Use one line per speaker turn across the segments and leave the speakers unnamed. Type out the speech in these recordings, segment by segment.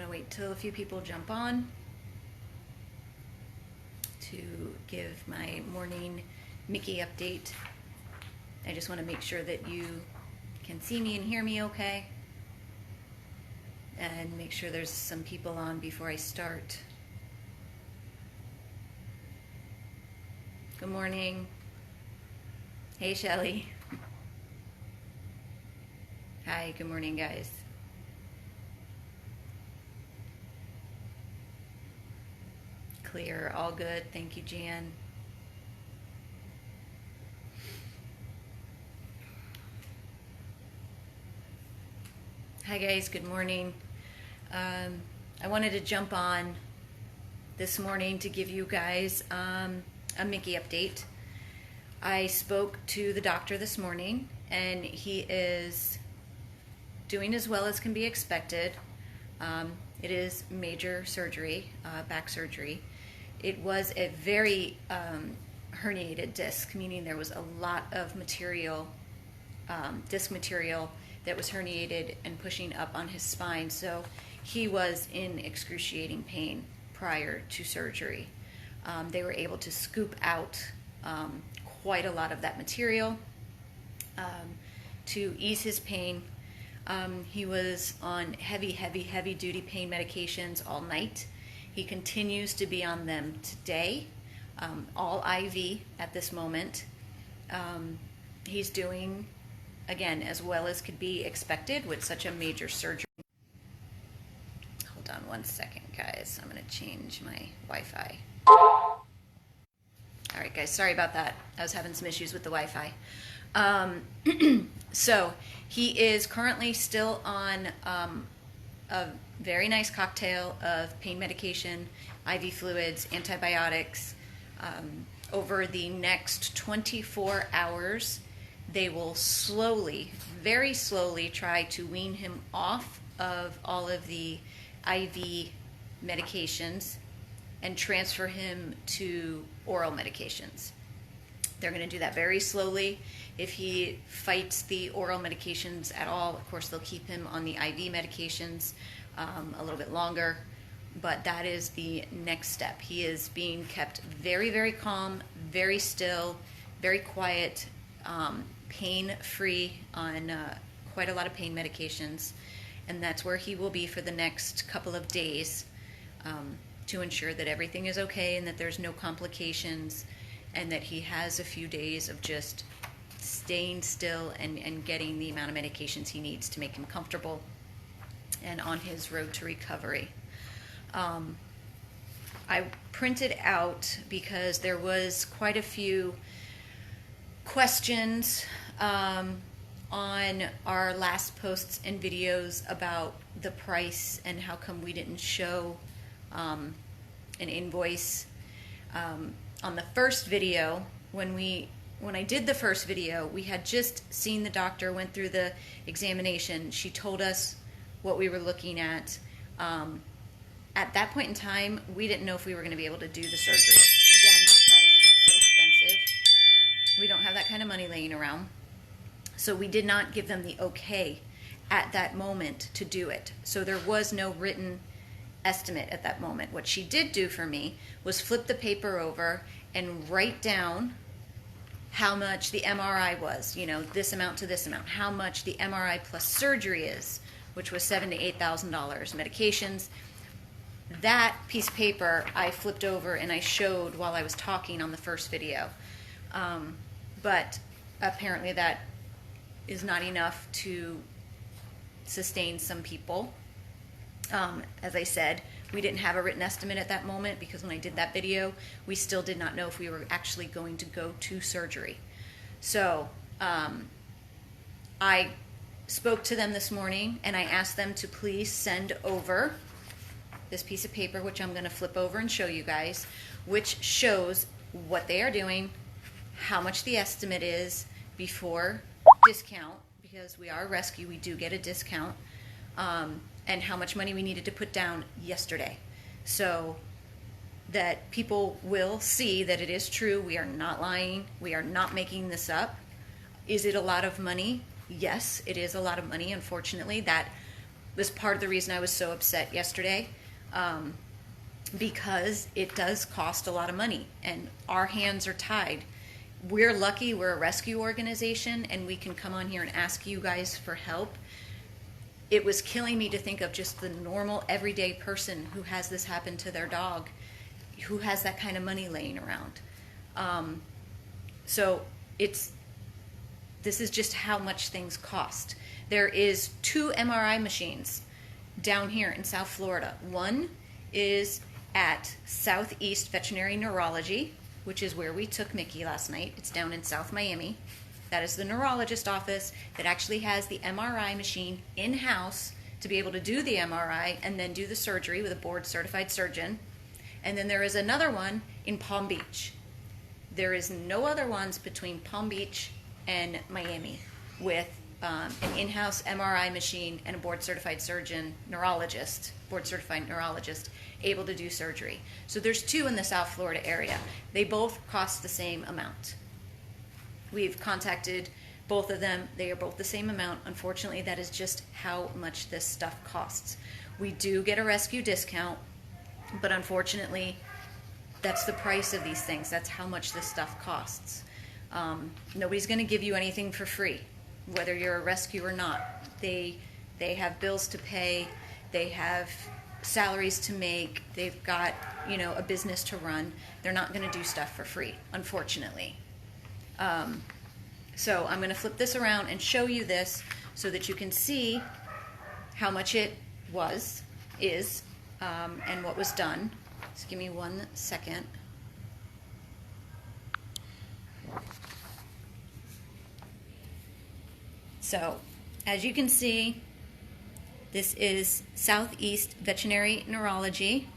to wait till a few people jump on to give my morning Miki update. I just want to make sure that you can see me and hear me okay, and make sure there's some people on before I start. Good morning. Hey, Shelly. Hi, good morning, guys. Clear, all good. Thank you, Jan. Hi, guys. Good morning. I wanted to jump on this morning to give you guys a Miki update. I spoke to the doctor this morning, and he is doing as well as can be expected. It is major surgery, back surgery. It was a very herniated disc, meaning there was a lot of material, disc material that was herniated and pushing up on his spine. So he was in excruciating pain prior to surgery. They were able to scoop out quite a lot of that material to ease his pain. He was on heavy duty pain medications all night. He continues to be on them today, all IV at this moment. He's doing, again, as well as could be expected with such a major surgery. Hold on one second, guys. I'm going to change my Wi-Fi. All right, guys, sorry about that. I was having some issues with the Wi-Fi. So he is currently still on a very nice cocktail of pain medication, IV fluids, antibiotics. Over the next 24 hours, they will slowly, very slowly, try to wean him off of all of the IV medications and transfer him to oral medications. They're going to do that very slowly. If he fights the oral medications at all, of course, they'll keep him on the IV medications a little bit longer. But that is the next step. He is being kept very calm, very still, very quiet, pain-free on quite a lot of pain medications. And that's where he will be for the next couple of days to ensure that everything is okay and that there's no complications, and that he has a few days of just staying still and getting the amount of medications he needs to make him comfortable and on his road to recovery. I printed out, because there was quite a few questions on our last posts and videos about the price and how come we didn't show an invoice. On the first video, when I did the first video, we had just seen the doctor, went through the examination. She told us what we were looking at. At that point in time, we didn't know if we were going to be able to do the surgery. Again, because it's so expensive. We don't have that kind of money laying around. So we did not give them the okay at that moment to do it. So there was no written estimate at that moment. What she did do for me was flip the paper over and write down how much the MRI was, this amount to this amount, how much the MRI plus surgery is, which was $7,000 to $8,000, medications. That piece of paper I flipped over and I showed while I was talking on the first video. But apparently that is not enough to sustain some people. As I said, we didn't have a written estimate at that moment, because when I did that video, we still did not know if we were actually going to go to surgery. So I spoke to them this morning and I asked them to please send over this piece of paper, which I'm going to flip over and show you guys, which shows what they are doing, how much the estimate is before discount, because we are a rescue, we do get a discount, and how much money we needed to put down yesterday, so that people will see that it is true. We are not lying. We are not making this up. Is it a lot of money? Yes, it is a lot of money. Unfortunately, that was part of the reason I was so upset yesterday, because it does cost a lot of money and our hands are tied. We're lucky we're a rescue organization and we can come on here and ask you guys for help. It was killing me to think of just the normal everyday person who has this happen to their dog, who has that kind of money laying around. So this is just how much things cost. There is 2 MRI machines down here in South Florida. One is at Southeast Veterinary Neurology, which is where we took Miki last night. It's down in South Miami. That is the neurologist office that actually has the MRI machine in-house to be able to do the MRI and then do the surgery with a board-certified surgeon. And then there is another one in Palm Beach. There is no other ones between Palm Beach and Miami with an in-house MRI machine and a board-certified surgeon, neurologist, board-certified neurologist, able to do surgery. So there's 2 in the South Florida area. They both cost the same amount. We've contacted both of them. They are both the same amount. Unfortunately, that is just how much this stuff costs. We do get a rescue discount, but unfortunately, that's the price of these things. That's how much this stuff costs. Nobody's going to give you anything for free, whether you're a rescue or not. They have bills to pay. They have salaries to make. They've got, a business to run. They're not going to do stuff for free, unfortunately. So I'm going to flip this around and show you this so that you can see how much it is, and what was done. Just give me 1 second. So, as you can see, this is Southeast Veterinary Neurology.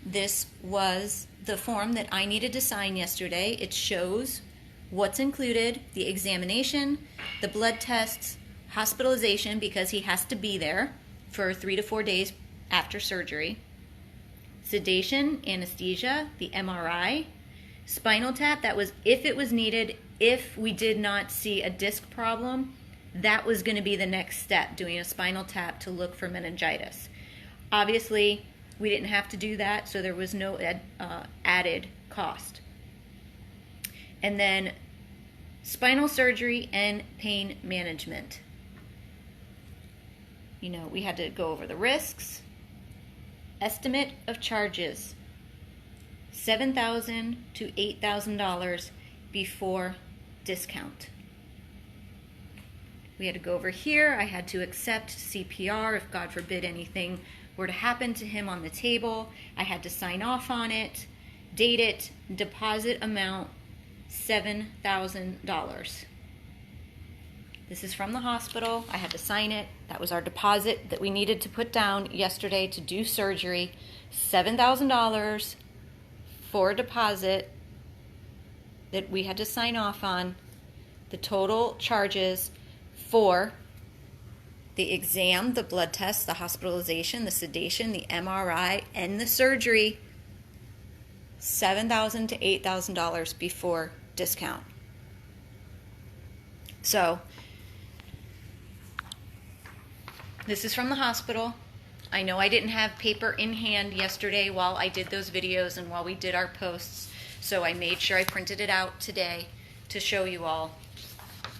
This was the form that I needed to sign yesterday. It shows what's included, the examination, the blood tests, hospitalization because he has to be there for 3 to 4 days after surgery, sedation, anesthesia, the MRI, spinal tap, that was if it was needed, if we did not see a disc problem, that was going to be the next step, doing a spinal tap to look for meningitis. Obviously, we didn't have to do that, so there was no added cost. And then spinal surgery and pain management. We had to go over the risks. Estimate of charges, $7,000 to $8,000 before discount. We had to go over here. I had to accept CPR if, God forbid, anything were to happen to him on the table. I had to sign off on it, date it, deposit amount, $7,000. This is from the hospital. I had to sign it. That was our deposit that we needed to put down yesterday to do surgery. $7,000 for a deposit that we had to sign off on. The total charges for the exam, the blood test, the hospitalization, the sedation, the MRI, and the surgery, $7,000 to $8,000 before discount. So, this is from the hospital. I know I didn't have paper in hand yesterday while I did those videos and while we did our posts, so I made sure I printed it out today to show you all.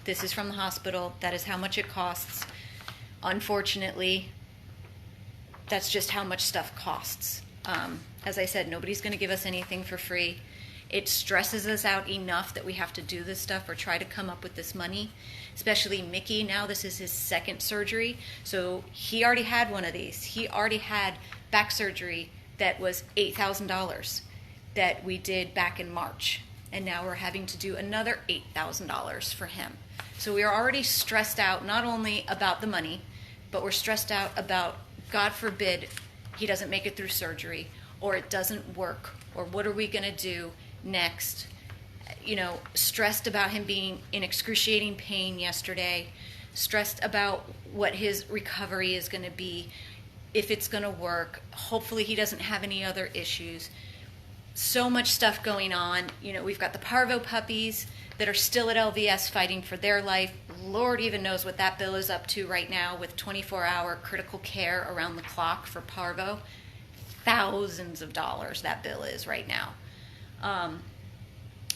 This is from the hospital. That is how much it costs. Unfortunately, that's just how much stuff costs. As I said, nobody's going to give us anything for free. It stresses us out enough that we have to do this stuff or try to come up with this money, especially Miki. Now this is his 2nd surgery, so he already had one of these. He already had back surgery that was $8,000 that we did back in March, and now we're having to do another $8,000 for him. So we are already stressed out not only about the money, but we're stressed out about, God forbid, he doesn't make it through surgery, or it doesn't work, or what are we going to do next? Stressed about him being in excruciating pain yesterday, stressed about what his recovery is going to be, if it's going to work. Hopefully he doesn't have any other issues. so much stuff going on. You know, we've got the parvo puppies that are still at LVS fighting for their life. Lord even knows what that bill is up to right now with 24-hour critical care around the clock for parvo. Thousands of dollars that bill is right now.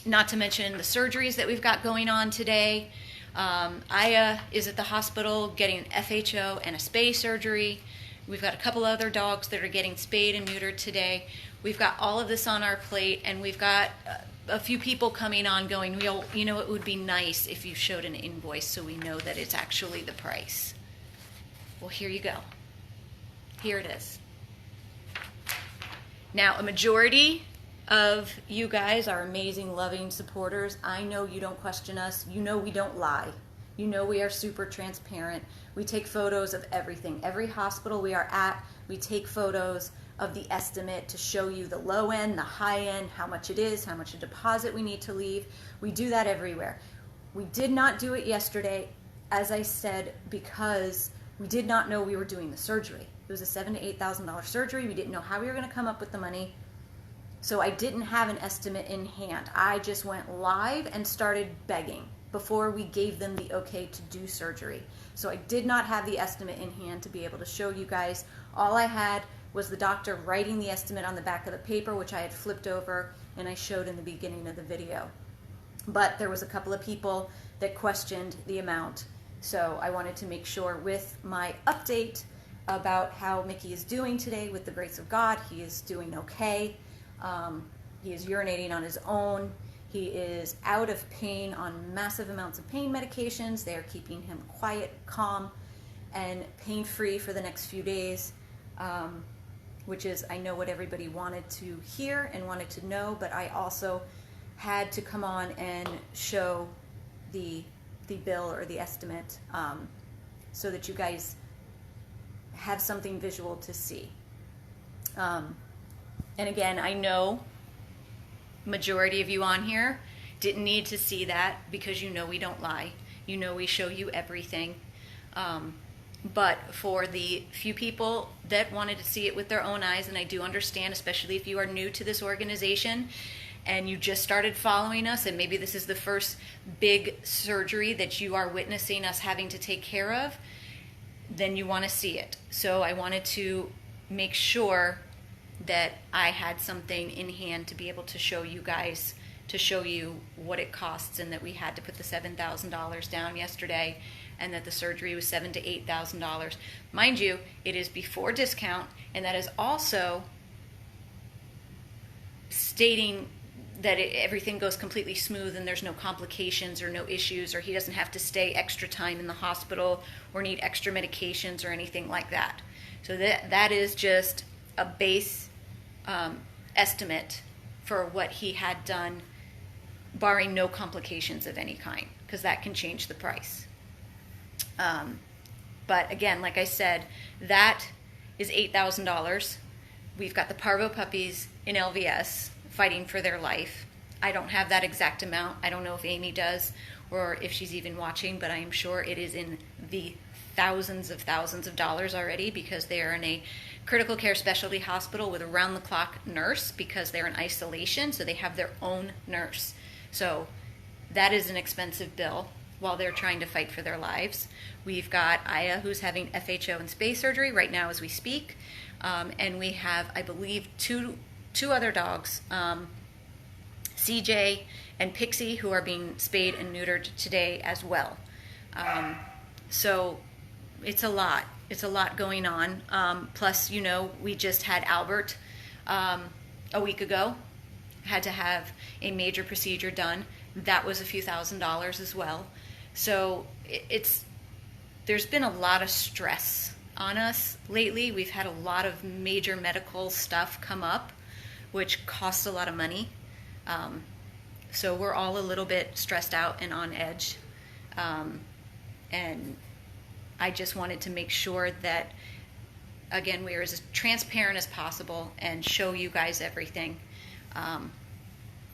Not to mention the surgeries that we've got going on today. Aya is at the hospital getting an FHO and a spay surgery. We've got a couple other dogs that are getting spayed and neutered today. We've got all of this on our plate, and we've got a few people coming on going, you know, it would be nice if you showed an invoice so we know that it's actually the price. Well, here you go. Here it is. Now, a majority of you guys are amazing, loving supporters. I know you don't question us. You know we don't lie. You know we are super transparent. We take photos of everything. Every hospital we are at, we take photos of the estimate to show you the low end, the high end, how much it is, how much a deposit we need to leave. We do that everywhere. We did not do it yesterday, as I said, because we did not know we were doing the surgery. It was a $7,000 to $8,000 surgery. We didn't know how we were going to come up with the money. So I didn't have an estimate in hand. I just went live and started begging before we gave them the okay to do surgery. So I did not have the estimate in hand to be able to show you guys. All I had was the doctor writing the estimate on the back of the paper, which I had flipped over and I showed in the beginning of the video. But there was a couple of people that questioned the amount. So I wanted to make sure with my update about how Miki is doing today, with the grace of God, he is doing okay. He is urinating on his own. He is out of pain on massive amounts of pain medications. They are keeping him quiet, calm, and pain-free for the next few days, which is, I know, what everybody wanted to hear and wanted to know, but I also had to come on and show the bill or the estimate so that you guys have something visual to see. And again, I know majority of you on here didn't need to see that because you know we don't lie. You know we show you everything. But for the few people that wanted to see it with their own eyes, and I do understand, especially if you are new to this organization and you just started following us, and maybe this is the first big surgery that you are witnessing us having to take care of, then you want to see it. So I wanted to make sure that I had something in hand to be able to show you guys, to show you what it costs, and that we had to put the $7,000 down yesterday, and that the surgery was $7,000 to $8,000. Mind you, it is before discount, and that is also stating that everything goes completely smooth and there's no complications or no issues, or he doesn't have to stay extra time in the hospital or need extra medications or anything like that. So that is just a base estimate for what he had done, barring no complications of any kind, because that can change the price. But again, like I said, that is $8,000. We've got the parvo puppies in LVS fighting for their life. I don't have that exact amount. I don't know if Amy does or if she's even watching, but I am sure it is in the thousands of dollars already, because they are in a critical care specialty hospital with a round-the-clock nurse, because they're in isolation, so they have their own nurse. So that is an expensive bill while they're trying to fight for their lives. We've got Aya, who's having FHO and spay surgery right now as we speak, and we have, I believe, two other dogs, CJ and Pixie, who are being spayed and neutered today as well. So it's a lot. It's a lot going on. Plus, you know, we just had Albert a week ago. Had to have a major procedure done. That was a few $1,000s as well. So there's been a lot of stress on us lately. We've had a lot of major medical stuff come up, which costs a lot of money. So we're all a little bit stressed out and on edge. And I just wanted to make sure that, again, we are as transparent as possible and show you guys everything.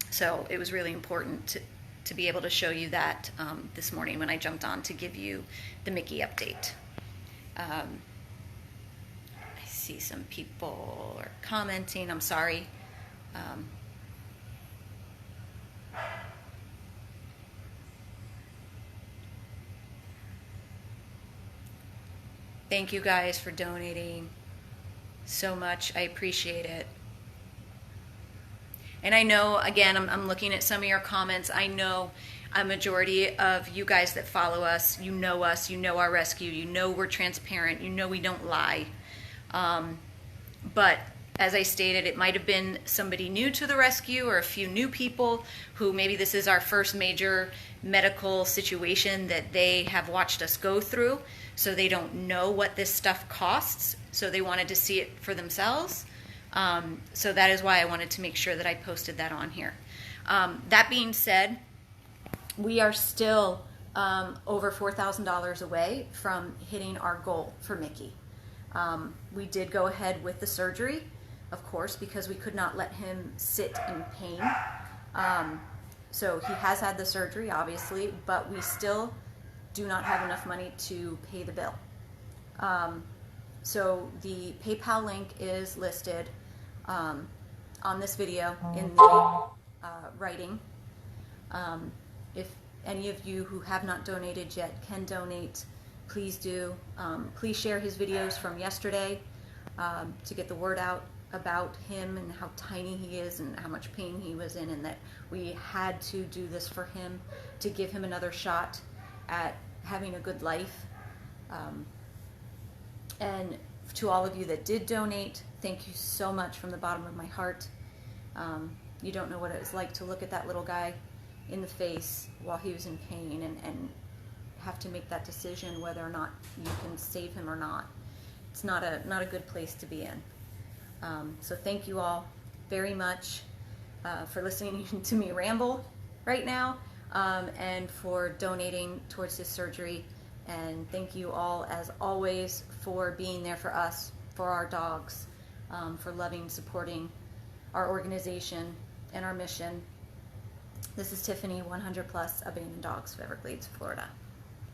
So it was really important to be able to show you that this morning when I jumped on to give you the Miki update. I see some people are commenting. I'm sorry. Thank you guys for donating so much. I appreciate it. And I know, again, I'm looking at some of your comments. I know a majority of you guys that follow us, you know our rescue, you know we're transparent, you know we don't lie. But as I stated, it might have been somebody new to the rescue or a few new people who maybe this is our first major medical situation that they have watched us go through, so they don't know what this stuff costs, so they wanted to see it for themselves. So that is why I wanted to make sure that I posted that on here. That being said, we are still over $4,000 away from hitting our goal for Miki. We did go ahead with the surgery, of course, because we could not let him sit in pain. So he has had the surgery, obviously, but we still do not have enough money to pay the bill. So the PayPal link is listed on this video in the writing. If any of you who have not donated yet can donate, please do. Please share his videos from yesterday to get the word out about him and how tiny he is and how much pain he was in, and that we had to do this for him to give him another shot at having a good life. And to all of you that did donate, thank you so much from the bottom of my heart. You don't know what it was like to look at that little guy in the face while he was in pain and have to make that decision whether or not you can save him or not. It's not a good place to be in. So thank you all very much for listening to me ramble right now, and for donating towards this surgery. And thank you all, as always, for being there for us, for our dogs, for loving, supporting our organization and our mission. This is Tiffany, 100 Plus Abandoned Dogs of Everglades, Florida.